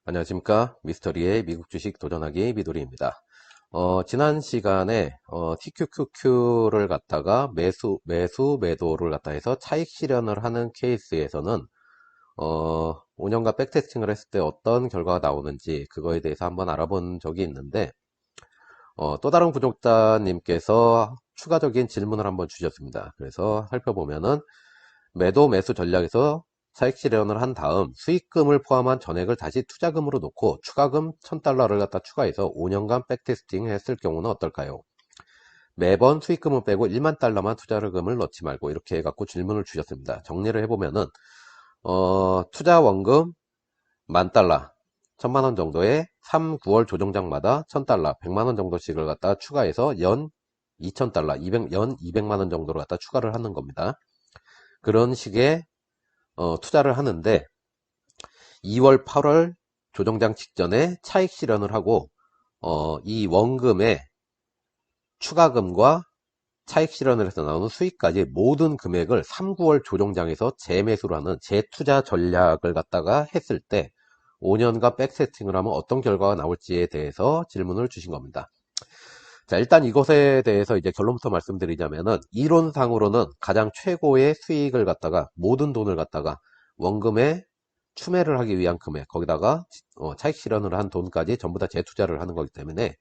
안녕하십니까. 미스터리의 미국 주식 도전하기 미도리입니다. 지난 시간에 TQQQ를 갖다가 매도를 갖다 해서 차익 실현을 하는 케이스에서는 5년간 백테스팅을 했을 때 어떤 결과가 나오는지 그거에 대해서 한번 알아본 적이 있는데 또 다른 구독자님께서 추가적인 질문을 한번 주셨습니다. 그래서 살펴보면은 매수 전략에서 차익 실현을 한 다음 수익금을 포함한 전액을 다시 투자금으로 놓고 추가금 1000달러를 갖다 추가해서 5년간 백테스팅 했을 경우는 어떨까요? 매번 수익금을 빼고 1만 달러만 투자금을 넣지 말고 이렇게 해갖고 질문을 주셨습니다. 정리를 해보면은 투자 원금 10,000달러 1000만원 정도에 3, 9월 조정장마다 1000달러 100만원 정도씩을 갖다 추가해서 연 2000달러 연 200만원 정도를 갖다 추가를 하는 겁니다. 그런 식의 투자를 하는데 2월 8월 조정장 직전에 차익 실현을 하고 이 원금의 추가금과 차익 실현을 해서 나오는 수익까지 모든 금액을 3, 9월 조정장에서 재매수를 하는 재투자 전략을 갖다가 했을 때 5년간 백세팅을 하면 어떤 결과가 나올지에 대해서 질문을 주신 겁니다. 자, 일단 이것에 대해서 이제 결론부터 말씀드리자면은 이론상으로는 가장 최고의 수익을 갖다가 모든 돈을 갖다가 원금에 추매를 하기 위한 금액 거기다가 차익 실현을 한 돈까지 전부 다 재투자를 하는 거기 때문에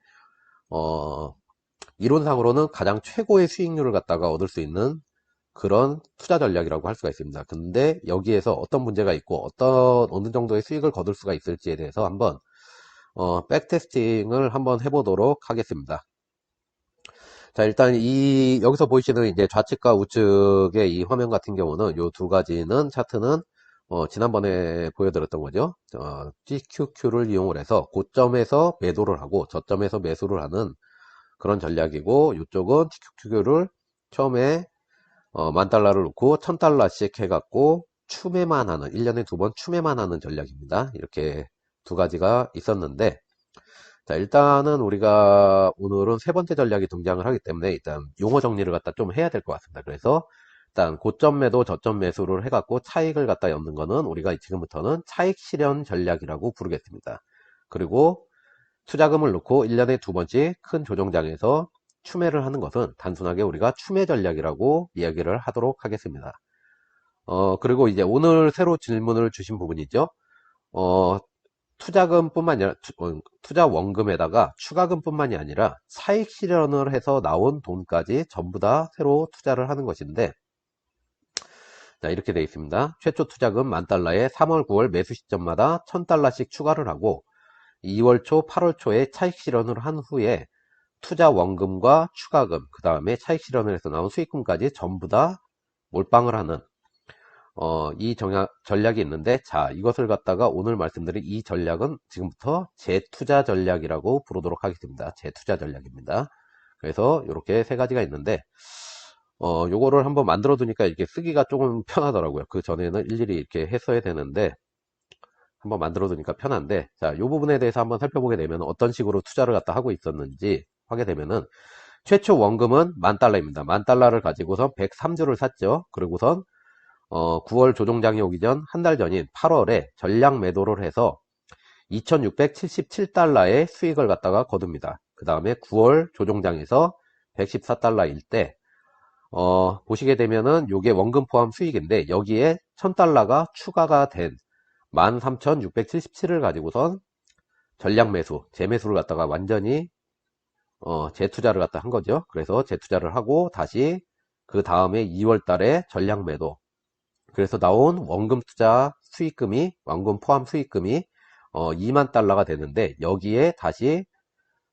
이론상으로는 가장 최고의 수익률을 갖다가 얻을 수 있는 그런 투자 전략이라고 할 수가 있습니다. 근데 여기에서 어떤 문제가 있고 어느 정도의 수익을 거둘 수가 있을지에 대해서 한번 백테스팅을 한번 해보도록 하겠습니다. 자, 일단 여기서 보이시는 이제 좌측과 우측의 이 화면 같은 경우는 요 두 가지는 차트는 지난번에 보여드렸던 거죠. GQQ를 이용을 해서 고점에서 매도를 하고 저점에서 매수를 하는 그런 전략이고, 이쪽은 GQQ를 처음에 10,000달러를 놓고 1000달러씩 해갖고 추매만 하는 1년에 2번 추매만 하는 전략입니다. 이렇게 두 가지가 있었는데, 자, 일단은 우리가 오늘은 세 번째 전략이 등장을 하기 때문에 일단 용어 정리를 갖다 좀 해야 될 것 같습니다. 그래서 일단 고점 매도 저점 매수를 해갖고 차익을 갖다 엮는 거는 우리가 지금부터는 차익 실현 전략이라고 부르겠습니다. 그리고 투자금을 넣고 1년에 2번씩 큰 조정장에서 추매를 하는 것은 단순하게 우리가 추매 전략이라고 이야기를 하도록 하겠습니다. 그리고 이제 오늘 새로 질문을 주신 부분이죠. 투자금뿐만이 아니라 투자 원금에다가 추가금뿐만이 아니라 차익 실현을 해서 나온 돈까지 전부 다 새로 투자를 하는 것인데, 자, 이렇게 되어 있습니다. 최초 투자금 10,000달러에 3월 9월 매수 시점마다 1000달러씩 추가를 하고 2월 초 8월 초에 차익 실현을 한 후에 투자 원금과 추가금 그 다음에 차익 실현을 해서 나온 수익금까지 전부 다 몰빵을 하는 이 전략이 있는데, 자, 이것을 갖다가 오늘 말씀드린 이 전략은 지금부터 재투자 전략이라고 부르도록 하겠습니다. 재투자 전략입니다. 그래서 이렇게 세 가지가 있는데, 요거를 한번 만들어 두니까 이렇게 쓰기가 조금 편하더라고요. 그 전에는 일일이 이렇게 했어야 되는데, 한번 만들어 두니까 편한데, 자, 요 부분에 대해서 한번 살펴보게 되면 어떤 식으로 투자를 갖다 하고 있었는지 하게 되면은, 최초 원금은 10,000달러입니다. 10,000달러를 가지고선 103주를 샀죠. 그리고선 9월 조정장이 오기 전 한 달 전인 8월에 전량 매도를 해서 2,677달러의 수익을 갖다가 거둡니다. 그 다음에 9월 조정장에서 114달러일 때 보시게 되면은 요게 원금 포함 수익인데, 여기에 1,000달러가 추가가 된 13,677을 가지고선 전량 매수, 재매수를 갖다가 완전히 재투자를 갖다 한 거죠. 그래서 재투자를 하고 다시 그 다음에 2월 달에 전량 매도, 그래서 나온 원금 투자 수익금이, 원금 포함 수익금이 2만 달러가 되는데, 여기에 다시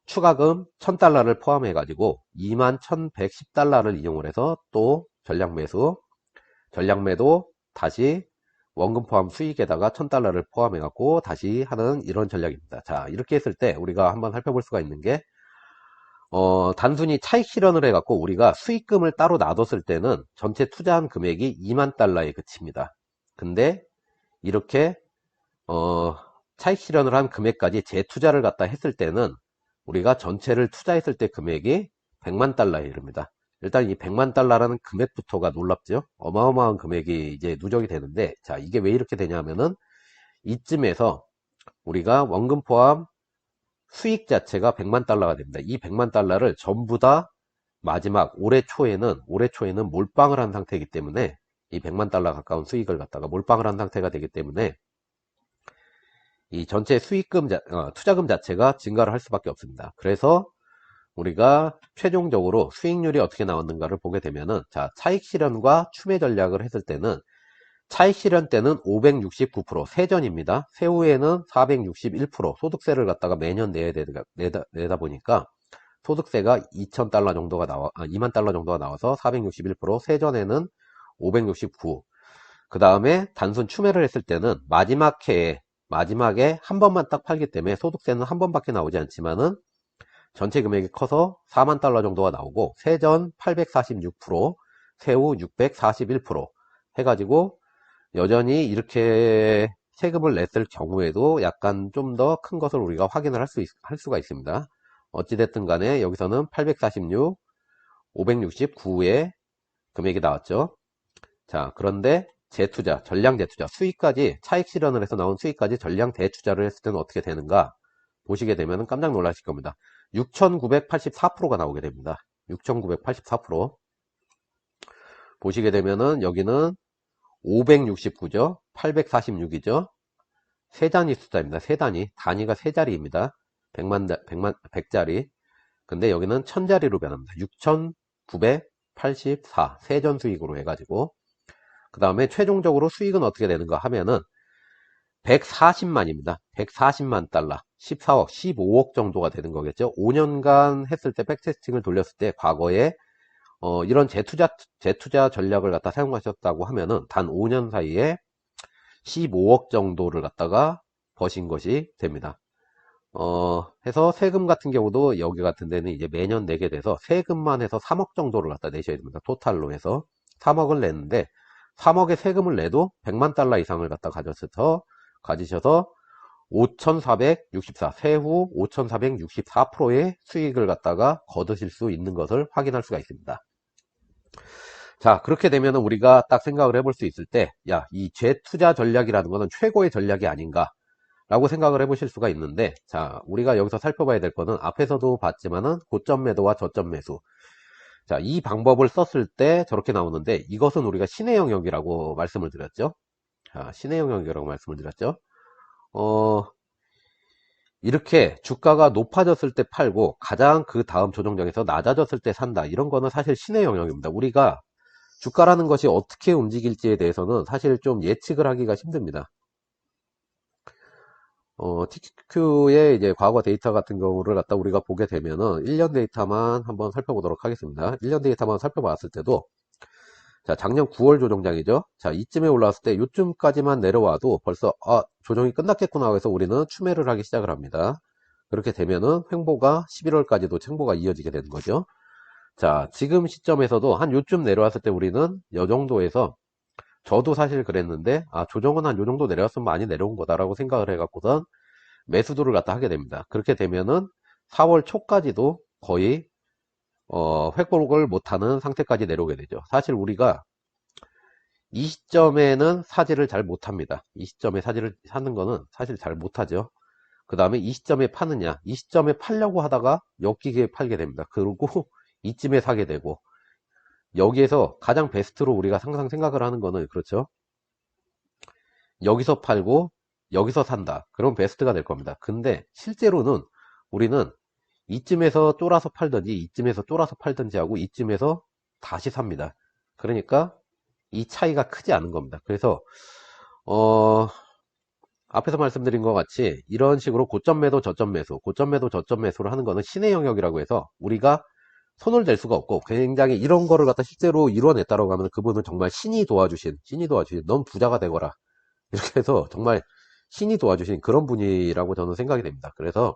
추가금 1000달러를 포함해 가지고 21,110달러를 이용을 해서 또 전량 매수, 전량 매도, 다시 원금 포함 수익에다가 1000달러를 포함해 갖고 다시 하는 이런 전략입니다. 자, 이렇게 했을 때 우리가 한번 살펴볼 수가 있는 게, 단순히 차익 실현을 해갖고 우리가 수익금을 따로 놔뒀을 때는 전체 투자한 금액이 2만 달러에 그칩니다. 근데 이렇게 차익 실현을 한 금액까지 재투자를 갖다 했을 때는 우리가 전체를 투자했을 때 금액이 100만 달러에 이릅니다. 일단 이 100만 달러라는 금액부터가 놀랍죠. 어마어마한 금액이 이제 누적이 되는데, 자, 이게 왜 이렇게 되냐면은 이쯤에서 우리가 원금 포함 수익 자체가 100만 달러가 됩니다. 이 100만 달러를 전부 다 마지막 올해 초에는 몰빵을 한 상태이기 때문에 이 100만 달러 가까운 수익을 갖다가 몰빵을 한 상태가 되기 때문에 이 전체 수익금 투자금 자체가 증가를 할 수밖에 없습니다. 그래서 우리가 최종적으로 수익률이 어떻게 나왔는가를 보게 되면은, 자, 차익 실현과 추매 전략을 했을 때는 차익 실현 때는 569%, 세전입니다. 세후에는 461%, 소득세를 갖다가 매년 내다 보니까 소득세가 2,000달러 정도가 2만 달러 정도가 나와서 461%, 세전에는 569. 그 다음에 단순 추매를 했을 때는 마지막에 한 번만 딱 팔기 때문에 소득세는 한 번밖에 나오지 않지만은 전체 금액이 커서 4만 달러 정도가 나오고, 세전 846%, 세후 641% 해가지고 여전히 이렇게 세금을 냈을 경우에도 약간 좀 더 큰 것을 우리가 확인을 할 수가 있습니다. 어찌됐든 간에 여기서는 846, 569의 금액이 나왔죠. 자, 그런데 재투자, 전량 재투자, 수익까지, 차익 실현을 해서 나온 수익까지 전량 대투자를 했을 때는 어떻게 되는가 보시게 되면 깜짝 놀라실 겁니다. 6,984%가 나오게 됩니다. 6,984%. 보시게 되면은 여기는 569죠. 846이죠. 세 단위 숫자입니다. 세 단위. 단위가 세 자리입니다. 100자리. 근데 여기는 1000자리로 변합니다. 6,984. 세전 수익으로 해가지고. 그 다음에 최종적으로 수익은 어떻게 되는가 하면은 140만입니다. 140만 달러. 14억, 15억 정도가 되는 거겠죠. 5년간 했을 때 백테스팅을 돌렸을 때 과거에 이런 재투자 전략을 갖다 사용하셨다고 하면은 단 5년 사이에 15억 정도를 갖다가 버신 것이 됩니다. 해서 세금 같은 경우도 여기 같은 데는 이제 매년 내게 돼서 세금만 해서 3억 정도를 갖다 내셔야 됩니다. 토탈로 해서 3억을 내는데 3억의 세금을 내도 100만 달러 이상을 갖다 가지셔서 5,464, 세후 5,464%의 수익을 갖다가 거두실 수 있는 것을 확인할 수가 있습니다. 자, 그렇게 되면 우리가 딱 생각을 해볼 수 있을 때, 야, 이 재투자 전략이라는 것은 최고의 전략이 아닌가 라고 생각을 해보실 수가 있는데, 자, 우리가 여기서 살펴봐야 될 거는 앞에서도 봤지만은 고점 매도와 저점 매수. 자, 이 방법을 썼을 때 저렇게 나오는데, 이것은 우리가 신의 영역이라고 말씀을 드렸죠. 자, 신의 영역이라고 말씀을 드렸죠. 이렇게 주가가 높아졌을 때 팔고 가장 그 다음 조정장에서 낮아졌을 때 산다. 이런 거는 사실 신의 영역입니다. 우리가 주가라는 것이 어떻게 움직일지에 대해서는 사실 좀 예측을 하기가 힘듭니다. TQQ의 이제 과거 데이터 같은 경우를 갖다 우리가 보게 되면은 1년 데이터만 한번 살펴보도록 하겠습니다. 1년 데이터만 살펴봤을 때도, 자, 작년 9월 조정장이죠. 자, 이쯤에 올라왔을 때 요쯤까지만 내려와도 벌써 조정이 끝났겠구나 해서 우리는 추매를 하기 시작을 합니다. 그렇게 되면은 횡보가 11월까지도 횡보가 이어지게 되는 거죠. 자, 지금 시점에서도 한 요쯤 내려왔을 때 우리는 요 정도에서, 저도 사실 그랬는데 조정은 한 요 정도 내려왔으면 많이 내려온 거다라고 생각을 해갖고선 매수도를 갖다 하게 됩니다. 그렇게 되면은 4월 초까지도 거의 획복을 못하는 상태까지 내려오게 되죠. 사실 우리가 이 시점에는 사지를 잘 못합니다. 이 시점에 사지를 사는 거는 사실 잘 못하죠. 그 다음에 이 시점에 파느냐, 이 시점에 팔려고 하다가 엮이게 팔게 됩니다. 그리고 이쯤에 사게 되고, 여기에서 가장 베스트로 우리가 항상 생각을 하는 거는, 그렇죠, 여기서 팔고 여기서 산다. 그럼 베스트가 될 겁니다. 근데 실제로는 우리는 이쯤에서 쫄아서 팔든지 이쯤에서 쫄아서 팔든지 하고 이쯤에서 다시 삽니다. 그러니까 이 차이가 크지 않은 겁니다. 그래서 앞에서 말씀드린 것 같이 이런 식으로 고점 매도 저점 매수, 고점 매도 저점 매수를 하는 거는 신의 영역이라고 해서 우리가 손을 댈 수가 없고, 굉장히 이런 거를 갖다 실제로 이뤄냈다라고 하면 그분은 정말 신이 도와주신 넌 부자가 되거라, 이렇게 해서 정말 신이 도와주신 그런 분이라고 저는 생각이 됩니다. 그래서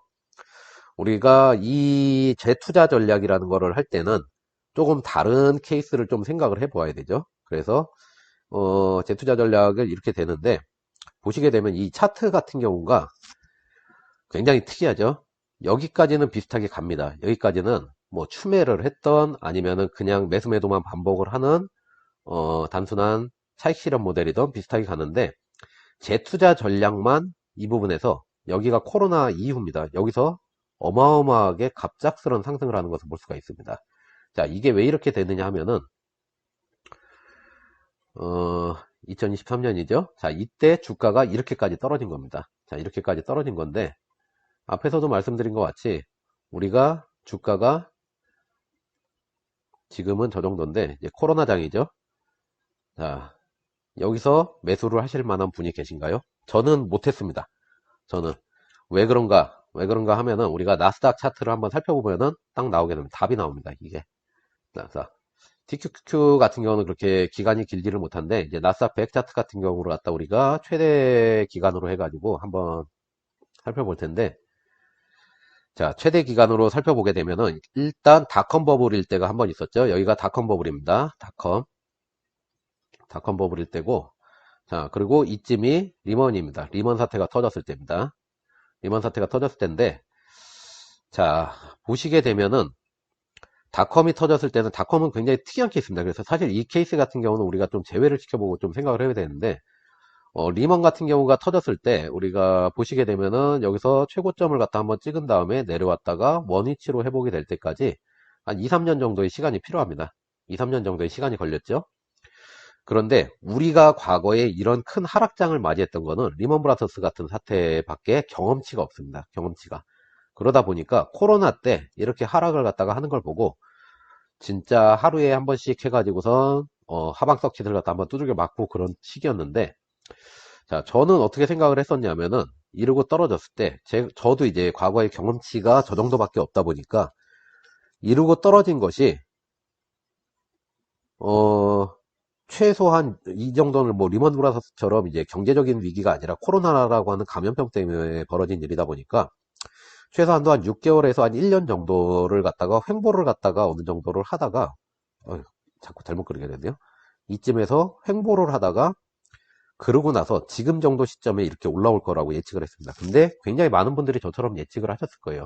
우리가 이 재투자 전략이라는 거를 할 때는 조금 다른 케이스를 좀 생각을 해 보아야 되죠. 그래서 재투자 전략을 이렇게 되는데, 보시게 되면 이 차트 같은 경우가 굉장히 특이하죠. 여기까지는 비슷하게 갑니다. 여기까지는 뭐 추매를 했던 아니면은 그냥 매수 매도만 반복을 하는 단순한 차익 실현 모델이든 비슷하게 가는데, 재투자 전략만 이 부분에서 여기가 코로나 이후입니다. 여기서 어마어마하게 갑작스러운 상승을 하는 것을 볼 수가 있습니다. 자, 이게 왜 이렇게 되느냐 하면은 2023년이죠. 자, 이때 주가가 이렇게까지 떨어진 겁니다. 자, 이렇게까지 떨어진 건데 앞에서도 말씀드린 것 같이 우리가 주가가 지금은 저 정도인데 이제 코로나장이죠. 자, 여기서 매수를 하실 만한 분이 계신가요? 저는 못했습니다. 저는 왜 그런가 하면은 우리가 나스닥 차트를 한번 살펴보면은 딱 나오게 됩니다. 답이 나옵니다. 이게 자, TQQQ 같은 경우는 그렇게 기간이 길지를 못한데 이제 나스닥 100 차트 같은 경우로 갖다 우리가 최대 기간으로 해가지고 한번 살펴볼 텐데, 자, 최대 기간으로 살펴보게 되면은 일단 닷컴 버블일 때가 한 번 있었죠. 여기가 닷컴 버블입니다. 닷컴 버블일 때고, 자, 그리고 이쯤이 리먼입니다. 리먼 사태가 터졌을 때입니다. 리먼 사태가 터졌을 때인데, 자, 보시게 되면은 닷컴이 터졌을 때는 닷컴은 굉장히 특이한 케이스입니다. 그래서 사실 이 케이스 같은 경우는 우리가 좀 제외를 시켜보고 좀 생각을 해야 되는데, 리먼 같은 경우가 터졌을 때 우리가 보시게 되면은 여기서 최고점을 갖다 한번 찍은 다음에 내려왔다가 원위치로 회복이 될 때까지 한 2, 3년 정도의 시간이 필요합니다. 2, 3년 정도의 시간이 걸렸죠. 그런데 우리가 과거에 이런 큰 하락장을 맞이했던 거는 리먼 브라더스 같은 사태밖에 경험치가 없습니다. 경험치가. 그러다 보니까 코로나 때 이렇게 하락을 갖다가 하는 걸 보고 진짜 하루에 한 번씩 해가지고선 하방 서킷을 갖다 한번 두들겨 맞고 그런 시기였는데, 자, 저는 어떻게 생각을 했었냐면은 이러고 떨어졌을 때 저도 이제 과거의 경험치가 저 정도밖에 없다 보니까 이러고 떨어진 것이 최소한 이 정도는 뭐 리먼 브라더스처럼 이제 경제적인 위기가 아니라 코로나라고 하는 감염병 때문에 벌어진 일이다 보니까 최소한도 한 6개월에서 한 1년 정도를 갖다가 횡보를 갖다가 어느 정도를 하다가 자꾸 잘못 그리게 되네요. 이쯤에서 횡보를 하다가 그러고 나서 지금 정도 시점에 이렇게 올라올 거라고 예측을 했습니다. 근데 굉장히 많은 분들이 저처럼 예측을 하셨을 거예요.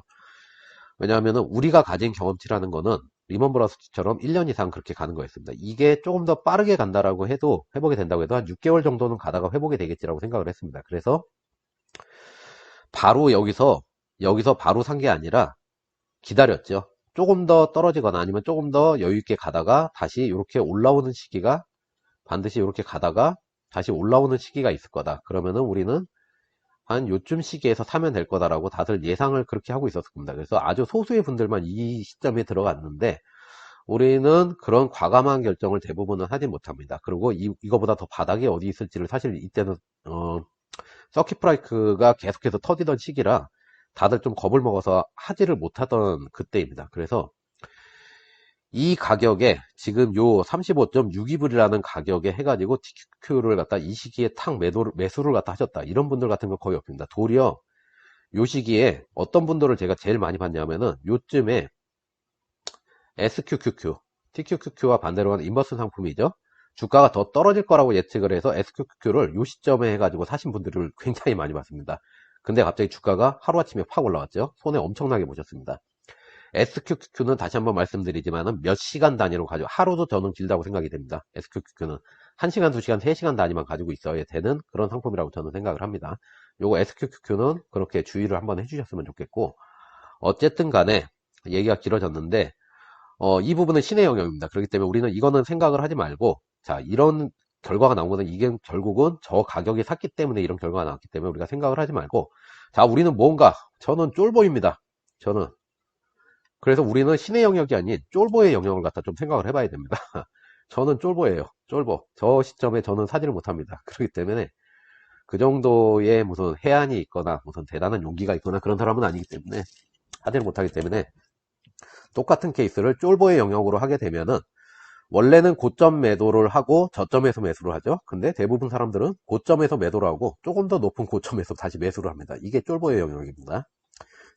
왜냐하면 우리가 가진 경험치라는 거는 리먼 브라더스처럼 1년 이상 그렇게 가는 거였습니다. 이게 조금 더 빠르게 간다라고 해도, 회복이 된다고 해도 한 6개월 정도는 가다가 회복이 되겠지라고 생각을 했습니다. 그래서 바로 여기서 바로 산 게 아니라 기다렸죠. 조금 더 떨어지거나 아니면 조금 더 여유 있게 가다가 다시 이렇게 올라오는 시기가, 반드시 이렇게 가다가 다시 올라오는 시기가 있을 거다. 그러면은 우리는 한 요쯤 시기에서 사면 될 거다라고 다들 예상을 그렇게 하고 있었을 겁니다. 그래서 아주 소수의 분들만 이 시점에 들어갔는데 우리는 그런 과감한 결정을 대부분은 하지 못합니다. 그리고 이거보다 더 바닥이 어디 있을지를 사실 이때는 서킷 브레이크가 계속해서 터지던 시기라 다들 좀 겁을 먹어서 하지를 못하던 그때입니다. 그래서 이 가격에 지금 요 35.62불이라는 가격에 해가지고 TQQ를 갖다 이 시기에 탁 매수를 갖다 하셨다. 이런 분들 같은 거 거의 없습니다. 도리어 요 시기에 어떤 분들을 제가 제일 많이 봤냐면은 요쯤에 SQQQ, TQQQ와 반대로 하는 인버스 상품이죠. 주가가 더 떨어질 거라고 예측을 해서 SQQQ를 요 시점에 해가지고 사신 분들을 굉장히 많이 봤습니다. 근데 갑자기 주가가 하루아침에 팍 올라왔죠. 손해 엄청나게 보셨습니다. SQQQ는 다시 한번 말씀드리지만 몇 시간 단위로 가지고, 하루도 저는 길다고 생각이 됩니다. SQQQ는 1시간, 2시간, 3시간 단위만 가지고 있어야 되는 그런 상품이라고 저는 생각을 합니다. 요거 SQQQ는 그렇게 주의를 한번 해주셨으면 좋겠고, 어쨌든 간에 얘기가 길어졌는데 이 부분은 신의 영역입니다. 그렇기 때문에 우리는 이거는 생각을 하지 말고, 자, 이런 결과가 나온 거는 이게 결국은 저 가격이 샀기 때문에 이런 결과가 나왔기 때문에 우리가 생각을 하지 말고, 자, 우리는 뭔가, 저는 쫄보입니다. 저는. 그래서 우리는 신의 영역이 아닌 쫄보의 영역을 갖다 좀 생각을 해봐야 됩니다. 저는 쫄보예요. 쫄보. 저 시점에 저는 사지를 못합니다. 그렇기 때문에 그 정도의 무슨 해안이 있거나 무슨 대단한 용기가 있거나 그런 사람은 아니기 때문에, 사지를 못하기 때문에 똑같은 케이스를 쫄보의 영역으로 하게 되면은 원래는 고점 매도를 하고 저점에서 매수를 하죠. 근데 대부분 사람들은 고점에서 매도를 하고 조금 더 높은 고점에서 다시 매수를 합니다. 이게 쫄보의 영역입니다.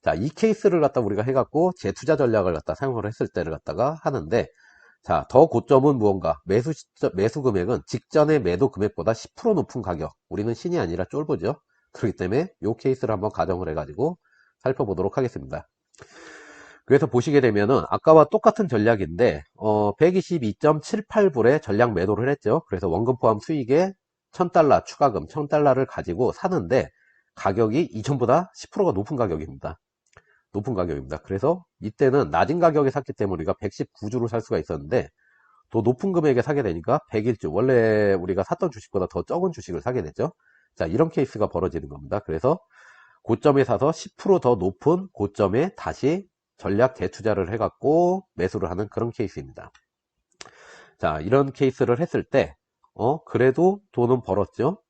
자, 이 케이스를 갖다 우리가 해갖고 재투자 전략을 갖다 사용을 했을 때를 갖다가 하는데, 자, 더 고점은 무언가, 매수 금액은 직전의 매도 금액보다 10% 높은 가격. 우리는 신이 아니라 쫄보죠. 그렇기 때문에 이 케이스를 한번 가정을 해가지고 살펴보도록 하겠습니다. 그래서 보시게 되면은 아까와 똑같은 전략인데 122.78불에 전략 매도를 했죠. 그래서 원금 포함 수익에 $1000 추가금, $1000를 가지고 사는데, 가격이 이전보다 10%가 높은 가격입니다. 높은 가격입니다. 그래서 이때는 낮은 가격에 샀기 때문에 우리가 119주를 살 수가 있었는데 더 높은 금액에 사게 되니까 101주, 원래 우리가 샀던 주식보다 더 적은 주식을 사게 되죠. 자, 이런 케이스가 벌어지는 겁니다. 그래서 고점에 사서 10%더 높은 고점에 다시 전략 재투자를 해갖고 매수를 하는 그런 케이스입니다. 자, 이런 케이스를 했을 때 그래도 돈은 벌었죠.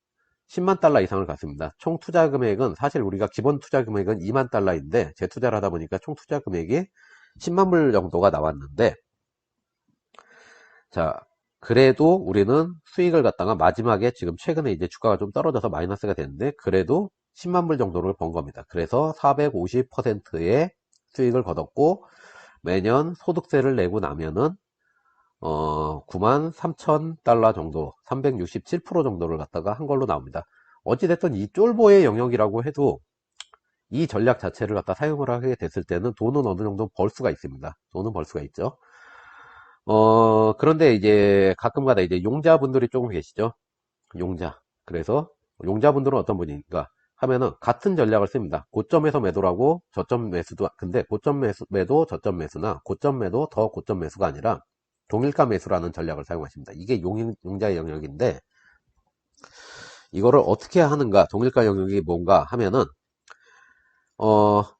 10만 달러 이상을 갔습니다. 총 투자 금액은 사실 우리가 기본 투자 금액은 2만 달러인데 재투자를 하다 보니까 총 투자 금액이 10만 불 정도가 나왔는데, 자, 그래도 우리는 수익을 갖다가 마지막에 지금 최근에 이제 주가가 좀 떨어져서 마이너스가 됐는데 그래도 10만 불 정도를 번 겁니다. 그래서 450%의 수익을 거뒀고 매년 소득세를 내고 나면은 9만 3천 달러 정도, 367% 정도를 갖다가 한 걸로 나옵니다. 어찌됐든 이 쫄보의 영역이라고 해도 이 전략 자체를 갖다 사용을 하게 됐을 때는 돈은 어느 정도 벌 수가 있습니다. 돈은 벌 수가 있죠. 그런데 이제 가끔가다 이제 용자분들이 조금 계시죠. 용자. 그래서 용자분들은 어떤 분인가 하면은 같은 전략을 씁니다. 고점에서 매도라고 저점 매수도, 근데 고점 매도, 저점 매수나 고점 매도, 더 고점 매수가 아니라 동일가 매수라는 전략을 사용하십니다. 이게 용자의 영역인데 이거를 어떻게 하는가, 동일가 영역이 뭔가 하면은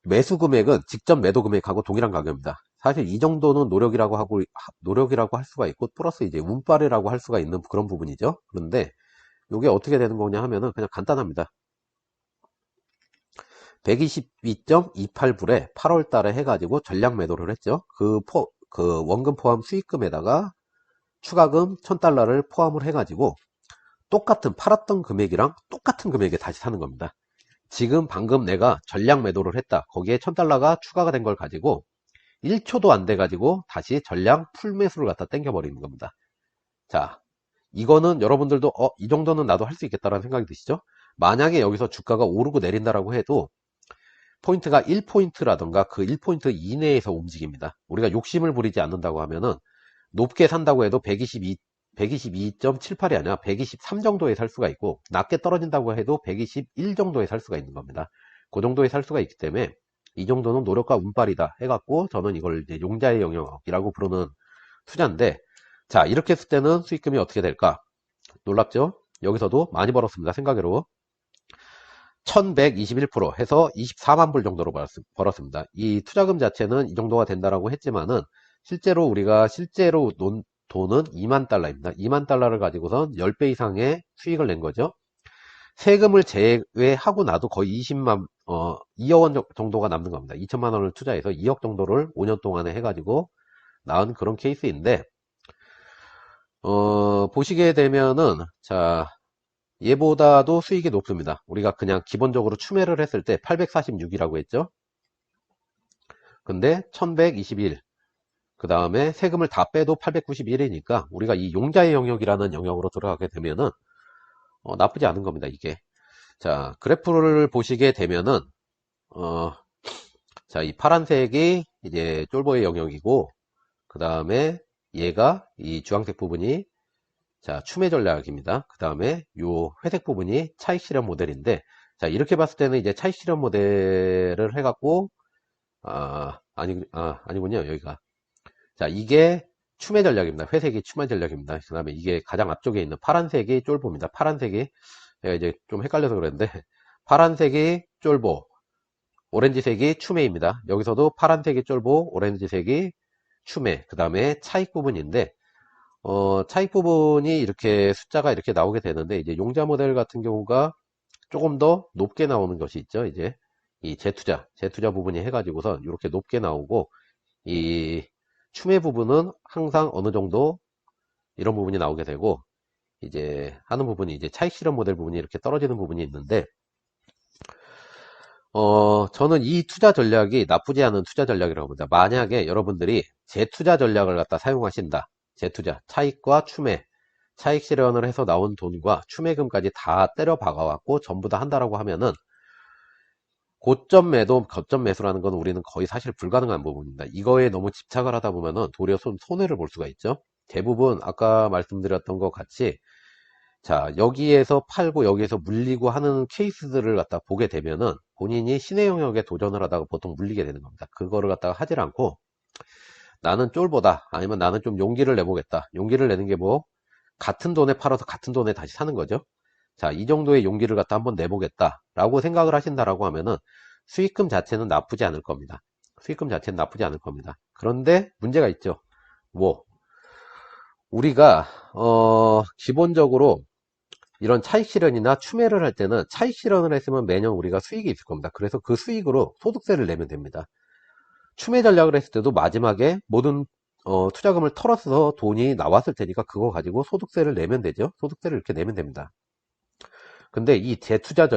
매수 금액은 직접 매도 금액하고 동일한 가격입니다. 사실 이 정도는 노력이라고 할 수가 있고 플러스 이제 운빨이라고 할 수가 있는 그런 부분이죠. 그런데 이게 어떻게 되는 거냐 하면은 그냥 간단합니다. 122.28불에 8월 달에 해가지고 전략 매도를 했죠. 그 원금 포함 수익금에다가 추가금 1000달러를 포함을 해가지고 똑같은 팔았던 금액이랑 똑같은 금액에 다시 사는 겁니다. 지금 방금 내가 전략 매도를 했다. 거기에 1000달러가 추가가 된 걸 가지고 1초도 안 돼 가지고 다시 전량 풀 매수를 갖다 땡겨 버리는 겁니다. 자, 이거는 여러분들도 이 정도는 나도 할 수 있겠다라는 생각이 드시죠? 만약에 여기서 주가가 오르고 내린다라고 해도 포인트가 1포인트라던가 그 1포인트 이내에서 움직입니다. 우리가 욕심을 부리지 않는다고 하면은 높게 산다고 해도 122.78이 아니라 123 정도에 살 수가 있고, 낮게 떨어진다고 해도 121 정도에 살 수가 있는 겁니다. 그 정도에 살 수가 있기 때문에 이 정도는 노력과 운빨이다 해갖고 저는 이걸 이제 용자의 영역이라고 부르는 투자인데, 자, 이렇게 했을 때는 수익금이 어떻게 될까? 놀랍죠? 여기서도 많이 벌었습니다. 생각외로 1121% 해서 24만 불 정도로 벌었습니다. 이 투자금 자체는 이 정도가 된다라고 했지만은 실제로 논 돈은 2만 달러입니다. 2만 달러를 가지고선 10배 이상의 수익을 낸 거죠. 세금을 제외하고 나도 거의 2억 원 정도가 남는 겁니다. 2천만 원을 투자해서 2억 정도를 5년 동안에 해가지고 나온 그런 케이스인데, 보시게 되면은, 자, 얘보다도 수익이 높습니다. 우리가 그냥 기본적으로 추매를 했을 때 846이라고 했죠. 근데 1121, 그 다음에 세금을 다 빼도 891이니까 우리가 이 용자의 영역이라는 영역으로 들어가게 되면은 나쁘지 않은 겁니다, 이게. 자, 그래프를 보시게 되면은 자, 이 파란색이 이제 쫄보의 영역이고, 그 다음에 얘가 이 주황색 부분이 자, 추매 전략입니다. 그 다음에 요 회색 부분이 차익 실현 모델인데, 자, 이렇게 봤을 때는 이제 차익 실현 모델을 해갖고 아니군요. 여기가, 자, 이게 추매 전략입니다. 회색이 추매 전략입니다. 그 다음에 이게 가장 앞쪽에 있는 파란색이 쫄보입니다. 파란색이, 제가 이제 좀 헷갈려서 그랬는데, 파란색이 쫄보, 오렌지색이 추매입니다. 여기서도 파란색이 쫄보, 오렌지색이 추매, 그 다음에 차익 부분인데, 차익 부분이 이렇게 숫자가 이렇게 나오게 되는데, 이제 용자 모델 같은 경우가 조금 더 높게 나오는 것이 있죠. 이제 이 재투자 부분이 해가지고선 이렇게 높게 나오고, 이 추매 부분은 항상 어느 정도 이런 부분이 나오게 되고, 이제 하는 부분이 이제 차익 실현 모델 부분이 이렇게 떨어지는 부분이 있는데, 저는 이 투자 전략이 나쁘지 않은 투자 전략이라고 봅니다. 만약에 여러분들이 재투자 전략을 갖다 사용하신다. 재투자, 차익과 추매, 차익 실현을 해서 나온 돈과 추매금까지 다 때려 박아갖고 전부 다 한다라고 하면은 고점 매도, 거점 매수라는 건 우리는 거의 사실 불가능한 부분입니다. 이거에 너무 집착을 하다 보면은 도리어 손해를 볼 수가 있죠. 대부분 아까 말씀드렸던 것 같이 자, 여기에서 팔고 여기에서 물리고 하는 케이스들을 갖다 보게 되면은 본인이 신의 영역에 도전을 하다가 보통 물리게 되는 겁니다. 그거를 갖다가 하질 않고 나는 쫄보다, 아니면 나는 좀 용기를 내보겠다. 용기를 내는 게 뭐 같은 돈에 팔아서 같은 돈에 다시 사는 거죠. 자, 이 정도의 용기를 갖다 한번 내보겠다 라고 생각을 하신다라고 하면은 수익금 자체는 나쁘지 않을 겁니다. 수익금 자체는 나쁘지 않을 겁니다. 그런데 문제가 있죠. 뭐 우리가 기본적으로 이런 차익 실현이나 추매를 할 때는 차익 실현을 했으면 매년 우리가 수익이 있을 겁니다. 그래서 그 수익으로 소득세를 내면 됩니다. 추매 전략을 했을 때도 마지막에 모든 투자금을 털어서 돈이 나왔을 테니까 그거 가지고 소득세를 내면 되죠. 소득세를 이렇게 내면 됩니다. 근데 이 재투자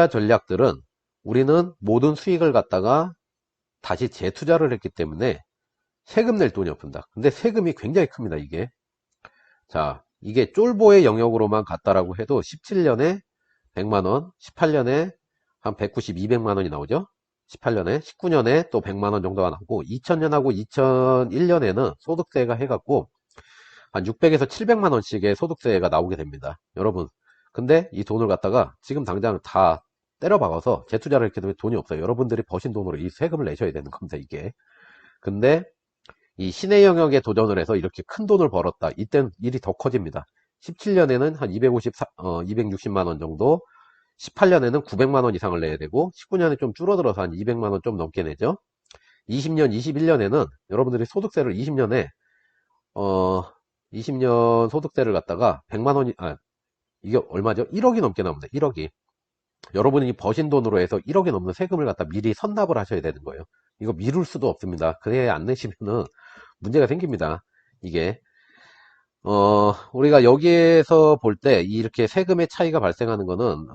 전략들은 우리는 모든 수익을 갖다가 다시 재투자를 했기 때문에 세금 낼 돈이 없습니다. 근데 세금이 굉장히 큽니다, 이게. 자, 이게 쫄보의 영역으로만 갔다라고 해도 17년에 100만원, 18년에 한 190, 200만원이 나오죠. 18년에, 19년에 또 100만원 정도가 나오고 2000년하고 2001년에는 소득세가 해갖고 한 600에서 700만원씩의 소득세가 나오게 됩니다. 여러분, 근데 이 돈을 갖다가 지금 당장 다 때려박아서 재투자를 했기 때문에 돈이 없어요. 여러분들이 버신 돈으로 이 세금을 내셔야 되는 겁니다, 이게. 근데 이 신의 영역에 도전을 해서 이렇게 큰 돈을 벌었다. 이땐 일이 더 커집니다. 17년에는 한 260만원 정도, 18년에는 900만원 이상을 내야 되고, 19년에 좀 줄어들어서 한 200만원 좀 넘게 내죠. 20년, 21년에는 여러분들이 소득세를 20년 소득세를 갖다가 100만원이, 이게 얼마죠? 1억이 넘게 나옵니다. 1억이. 여러분이 버신 돈으로 해서 1억이 넘는 세금을 갖다 미리 선납을 하셔야 되는 거예요. 이거 미룰 수도 없습니다. 그래 안 내시면은 문제가 생깁니다. 이게 우리가 여기에서 볼 때 이렇게 세금의 차이가 발생하는 거는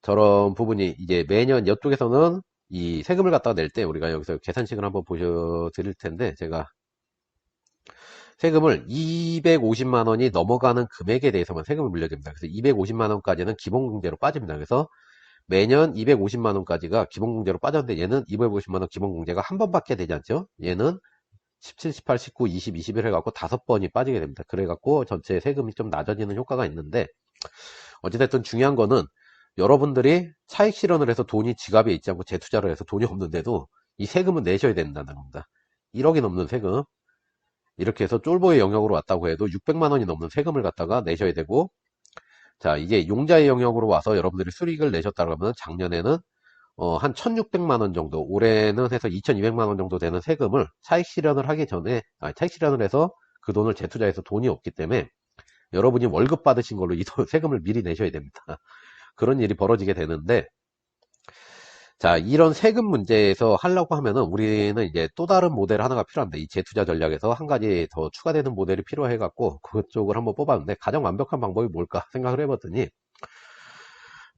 저런 부분이 이제 매년 이쪽에서는 이 세금을 갖다가 낼 때 우리가 여기서 계산식을 한번 보여 드릴 텐데, 제가 세금을 250만 원이 넘어가는 금액에 대해서만 세금을 물려줍니다. 그래서 250만 원까지는 기본공제로 빠집니다. 그래서 매년 250만 원까지가 기본공제로 빠졌는데, 얘는 250만 원 기본공제가 한 번밖에 되지 않죠. 얘는 17, 18, 19, 20, 21 해갖고 5번이 빠지게 됩니다. 그래갖고 전체 세금이 좀 낮아지는 효과가 있는데, 어찌됐든 중요한 거는 여러분들이 차익 실현을 해서 돈이 지갑에 있지 않고 재투자를 해서 돈이 없는데도 이 세금은 내셔야 된다는 겁니다. 1억이 넘는 세금, 이렇게 해서 쫄보의 영역으로 왔다고 해도 600만 원이 넘는 세금을 갖다가 내셔야 되고, 자, 이게 용자의 영역으로 와서 여러분들이 수익을 내셨다고 하면 작년에는 한 1600만 원 정도, 올해는 해서 2200만 원 정도 되는 세금을 차익 실현을 하기 전에, 차익 실현을 해서 그 돈을 재투자해서 돈이 없기 때문에 여러분이 월급 받으신 걸로 이 세금을 미리 내셔야 됩니다. 그런 일이 벌어지게 되는데, 자, 이런 세금 문제에서 하려고 하면은 우리는 이제 또 다른 모델 하나가 필요합니다. 이 재투자 전략에서 한 가지 더 추가되는 모델이 필요해 갖고 그쪽을 한번 뽑았는데, 가장 완벽한 방법이 뭘까 생각을 해봤더니,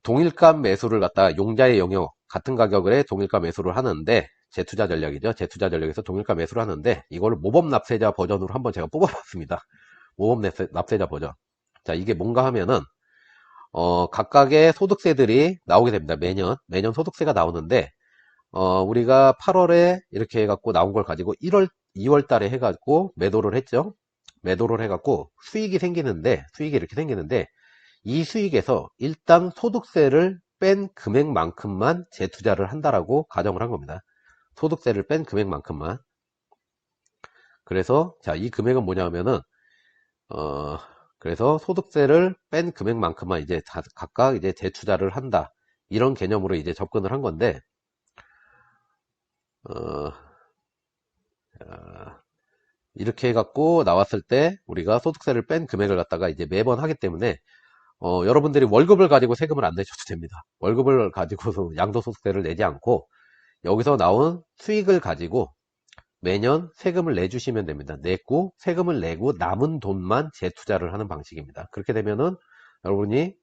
동일가 매수를 갖다가 용자의 영역 같은 가격에 동일가 매수를 하는데, 재투자 전략이죠. 재투자 전략에서 동일가 매수를 하는데, 이걸 모범 납세자 버전으로 한번 제가 뽑아봤습니다. 모범 납세자 버전. 자, 이게 뭔가 하면은 각각의 소득세들이 나오게 됩니다. 매년 소득세가 나오는데, 우리가 8월에 이렇게 해갖고 나온 걸 가지고 2월 달에 해갖고 매도를 했죠. 매도를 해갖고 수익이 이렇게 생기는데, 이 수익에서 일단 소득세를 뺀 금액만큼만 재투자를 한다라고 가정을 한 겁니다. 소득세를 뺀 금액만큼만. 그래서, 자, 이 금액은 뭐냐 하면은, 그래서 소득세를 뺀 금액만큼만 이제 각각 이제 재투자를 한다. 이런 개념으로 이제 접근을 한 건데, 어, 이렇게 해갖고 나왔을 때 우리가 소득세를 뺀 금액을 갖다가 이제 매번 하기 때문에, 여러분들이 월급을 가지고 세금을 안 내셔도 됩니다. 월급을 가지고서 양도소득세를 내지 않고 여기서 나온 수익을 가지고 매년 세금을 내주시면 됩니다. 세금을 내고 남은 돈만 재투자를 하는 방식입니다. 그렇게 되면은 여러분이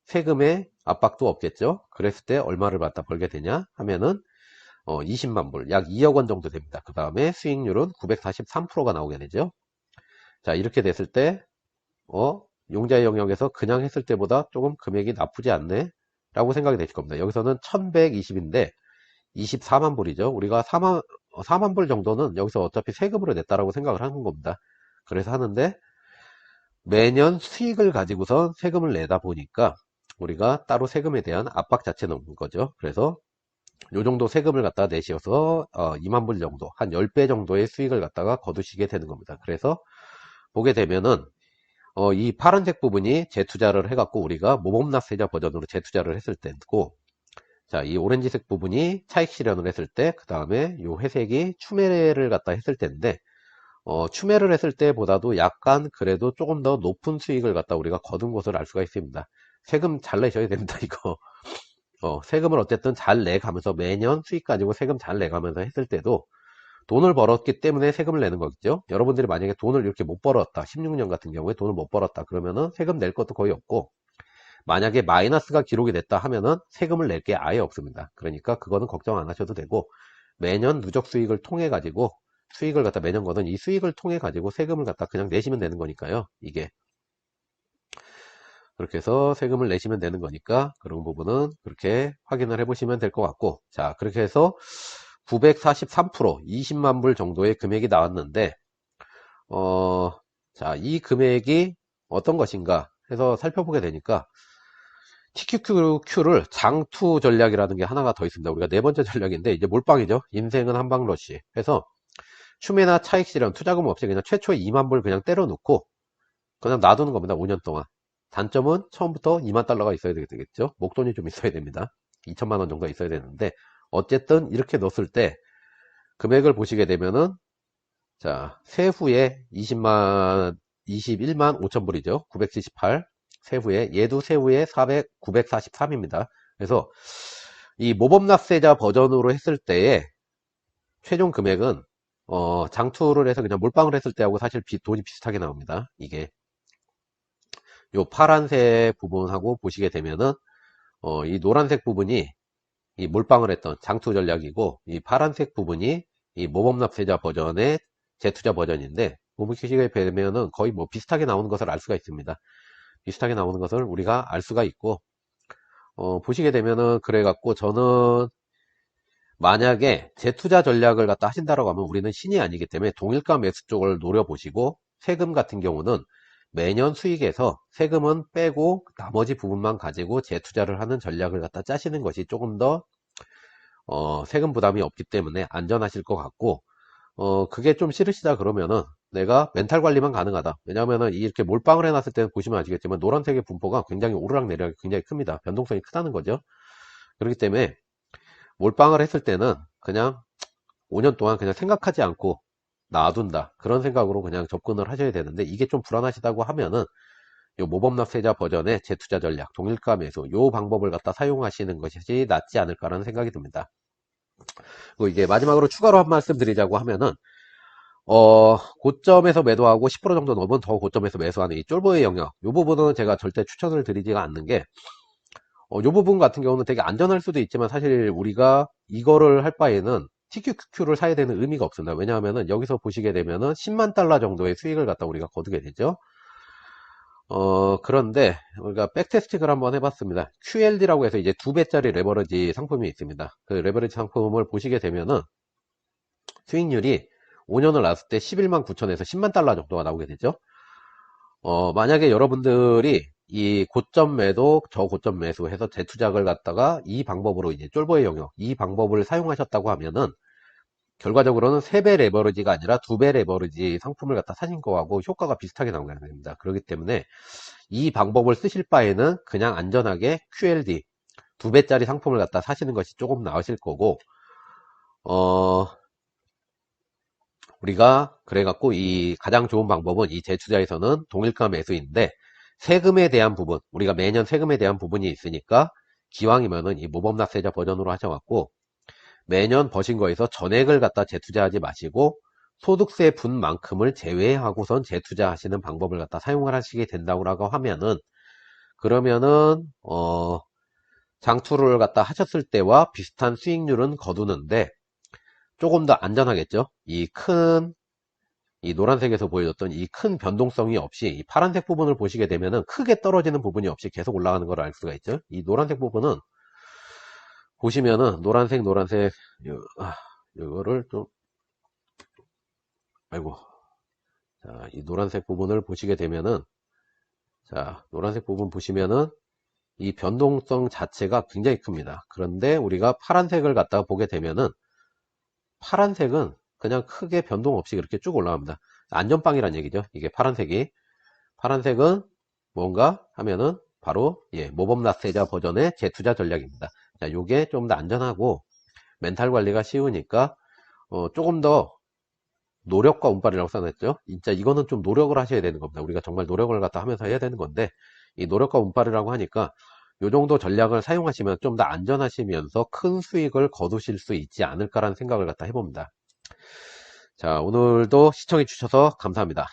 세금의 압박도 없겠죠. 그랬을 때 얼마를 갖다 벌게 되냐 하면은 20만 불, 약 2억 원 정도 됩니다. 그 다음에 수익률은 943%가 나오게 되죠. 자, 이렇게 됐을 때 용자의 영역에서 그냥 했을 때보다 조금 금액이 나쁘지 않네 라고 생각이 되실 겁니다. 여기서는 1120인데 24만 불이죠. 우리가 4만 불 정도는 여기서 어차피 세금으로 냈다라고 생각을 하는 겁니다. 그래서 하는데, 매년 수익을 가지고서 세금을 내다 보니까 우리가 따로 세금에 대한 압박 자체는 없는 거죠. 그래서 요 정도 세금을 갖다 내셔서 2만 불 정도, 한 10배 정도의 수익을 갖다가 거두시게 되는 겁니다. 그래서 보게 되면은 이 파란색 부분이 재투자를 해갖고 우리가 모범납세자 버전으로 재투자를 했을 때고, 자, 이 오렌지색 부분이 차익 실현을 했을 때, 그 다음에 요 회색이 추매를 갖다 했을 때인데, 추매를 했을 때보다도 약간 그래도 조금 더 높은 수익을 갖다 우리가 거둔 것을 알 수가 있습니다. 세금 잘 내셔야 됩니다, 이거. 세금을 어쨌든 잘 내가면서 매년 수익 가지고 세금 잘 내가면서 했을 때도 돈을 벌었기 때문에 세금을 내는 거겠죠. 여러분들이 만약에 돈을 이렇게 못 벌었다, 16년 같은 경우에 돈을 못 벌었다 그러면은 세금 낼 것도 거의 없고, 만약에 마이너스가 기록이 됐다 하면은 세금을 낼 게 아예 없습니다. 그러니까 그거는 걱정 안 하셔도 되고, 매년 누적 수익을 통해 가지고 수익을 갖다 매년 거는 이 수익을 통해 가지고 세금을 갖다 그냥 내시면 되는 거니까요. 이게 그렇게 해서 세금을 내시면 되는 거니까 그런 부분은 그렇게 확인을 해 보시면 될 것 같고, 자, 그렇게 해서 943% 20만 불 정도의 금액이 나왔는데, 자, 이 금액이 어떤 것인가 해서 살펴보게 되니까 TQQ를 장투 전략이라는 게 하나가 더 있습니다. 우리가 네 번째 전략인데, 이제 몰빵이죠. 인생은 한방 러시 해서 추매나 차익 실현, 투자금 없이 그냥 최초에 2만 불 그냥 때려 놓고 그냥 놔두는 겁니다. 5년 동안. 단점은 처음부터 2만 달러가 있어야 되겠죠. 목돈이 좀 있어야 됩니다. 2천만 원 정도 있어야 되는데, 어쨌든 이렇게 넣었을 때 금액을 보시게 되면은, 자, 세후에 21만 5천 불이죠. 978. 세후에, 얘도 세후에 943입니다. 그래서 이 모범납세자 버전으로 했을 때의 최종 금액은 장투를 해서 그냥 몰빵을 했을 때하고 사실 돈이 비슷하게 나옵니다. 이게 요 파란색 부분하고 보시게 되면은 이 노란색 부분이 이 몰빵을 했던 장투 전략이고, 이 파란색 부분이 이 모범납세자 버전의 재투자 버전인데, 보시게 되면은 거의 뭐 비슷하게 나오는 것을 알 수가 있습니다. 비슷하게 나오는 것을 우리가 알 수가 있고, 보시게 되면은 그래갖고 저는 만약에 재투자 전략을 갖다 하신다라고 하면 우리는 신이 아니기 때문에 동일가 매수 쪽을 노려보시고, 세금 같은 경우는 매년 수익에서 세금은 빼고 나머지 부분만 가지고 재투자를 하는 전략을 갖다 짜시는 것이 조금 더 세금 부담이 없기 때문에 안전하실 것 같고, 그게 좀 싫으시다 그러면은 내가 멘탈 관리만 가능하다. 왜냐하면은 이렇게 몰빵을 해놨을 때는 보시면 아시겠지만 노란색의 분포가 굉장히 오르락내리락이 굉장히 큽니다. 변동성이 크다는 거죠. 그렇기 때문에 몰빵을 했을 때는 그냥 5년 동안 그냥 생각하지 않고 놔둔다, 그런 생각으로 그냥 접근을 하셔야 되는데, 이게 좀 불안하시다고 하면은 요 모범납세자 버전의 재투자 전략, 동일가 매수, 요 방법을 갖다 사용하시는 것이 낫지 않을까라는 생각이 듭니다. 그리고 이게 마지막으로 추가로 한 말씀 드리자고 하면은, 고점에서 매도하고 10% 정도 넘은 더 고점에서 매수하는 이 쫄보의 영역, 요 부분은 제가 절대 추천을 드리지가 않는 게, 요 부분 같은 경우는 되게 안전할 수도 있지만 사실 우리가 이거를 할 바에는 TQQQ를 사야 되는 의미가 없습니다. 왜냐하면은 여기서 보시게 되면은 10만 달러 정도의 수익을 갖다 우리가 거두게 되죠. 그런데 우리가 백테스팅을 한번 해봤습니다. QLD라고 해서 이제 2배짜리 레버리지 상품이 있습니다. 그 레버리지 상품을 보시게 되면은 수익률이 5년을 놨을 때 11만 9천에서 10만 달러 정도가 나오게 되죠. 만약에 여러분들이 이 고점 매도, 저고점 매수 해서 재투자를 갖다가 이 방법으로 이제 쫄보의 영역, 이 방법을 사용하셨다고 하면은 결과적으로는 3배 레버리지가 아니라 2배 레버리지 상품을 갖다 사신 거하고 효과가 비슷하게 나오게 됩니다. 그렇기 때문에 이 방법을 쓰실 바에는 그냥 안전하게 QLD 2배짜리 상품을 갖다 사시는 것이 조금 나으실 거고, 우리가 그래갖고 이 가장 좋은 방법은 이 재투자에서는 동일가 매수인데, 세금에 대한 부분, 우리가 매년 세금에 대한 부분이 있으니까 기왕이면은 이 모범납세자 버전으로 하셔갖고 매년 버신 거에서 전액을 갖다 재투자하지 마시고 소득세 분만큼을 제외하고선 재투자하시는 방법을 갖다 사용을 하시게 된다고 하면은, 그러면은 장투를 갖다 하셨을 때와 비슷한 수익률은 거두는데 조금 더 안전하겠죠. 이 노란색에서 보여줬던 이 큰 변동성이 없이 이 파란색 부분을 보시게 되면은 크게 떨어지는 부분이 없이 계속 올라가는 걸 알 수가 있죠. 이 노란색 부분은 보시면은 노란색 이거를 좀, 아이고, 자, 이 노란색 부분을 보시게 되면은 자, 노란색 부분 보시면은 이 변동성 자체가 굉장히 큽니다. 그런데 우리가 파란색을 갖다가 보게 되면은 파란색은 그냥 크게 변동 없이 이렇게 쭉 올라갑니다. 안전빵이란 얘기죠. 이게 파란색이. 파란색은 뭔가 하면은 바로 모범 라세자 버전의 재투자 전략입니다. 자, 요게 좀 더 안전하고 멘탈 관리가 쉬우니까 조금 더 노력과 운빨이라고 써놨죠. 진짜 이거는 좀 노력을 하셔야 되는 겁니다. 우리가 정말 노력을 갖다 하면서 해야 되는 건데 이 노력과 운빨이라고 하니까 요 정도 전략을 사용하시면 좀 더 안전하시면서 큰 수익을 거두실 수 있지 않을까라는 생각을 갖다 해봅니다. 자, 오늘도 시청해 주셔서 감사합니다.